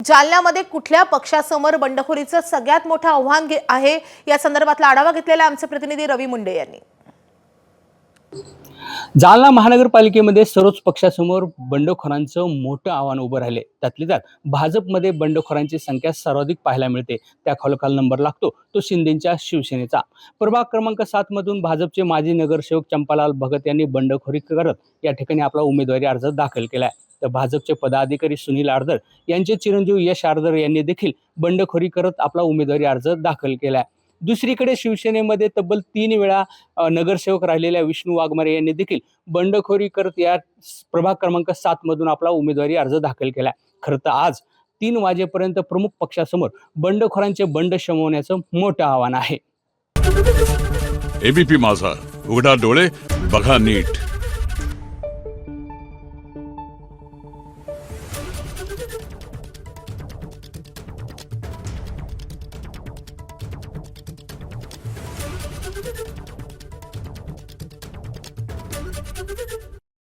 जालन्यामध्ये कुठल्या पक्षासमोर बंडखोरीचं सगळ्यात मोठं आव्हान आहे या संदर्भातला आढावा घेतलेला आमचे प्रतिनिधी रवी मुंडे यांनी। जालना महानगरपालिकेमध्ये सर्वच पक्षासमोर बंडखोरांचं मोठं आव्हान उभं राहिले। त्यातली त्यात भाजपमध्ये बंडखोरांची संख्या सर्वाधिक पाहायला मिळते। त्याखालोखाल नंबर लागतो तो शिंदेच्या शिवसेनेचा। प्रभाग क्रमांक 7 मधून भाजपचे माजी नगरसेवक चंपालाल भगत यांनी बंडखोरी करत या ठिकाणी आपला उमेदवारी अर्ज दाखल केलाय। तर भाजपचे पदाधिकारी सुनील आरदर यांचे चिरंजीव यश आरदर यांनी देखील बंडखोरी करत आपला उमेदवारी अर्ज दाखल केलाय। दुसरीकडे शिवसेनेमध्ये तब्बल 3 वेळा नगरसेवक राहिलेल्या विष्णू वाघमारे यांनी देखील बंडखोरी करत या प्रभाग क्रमांक 7 मधून आपला उमेदवारी अर्ज दाखल केलाय। खरं तर आज 3 वाजेपर्यंत प्रमुख पक्षासमोर बंडखोरांचे बंड शमवण्याचं मोठं आव्हान आहे। एबीपी माझा, उघडा डोळे बघा नीट।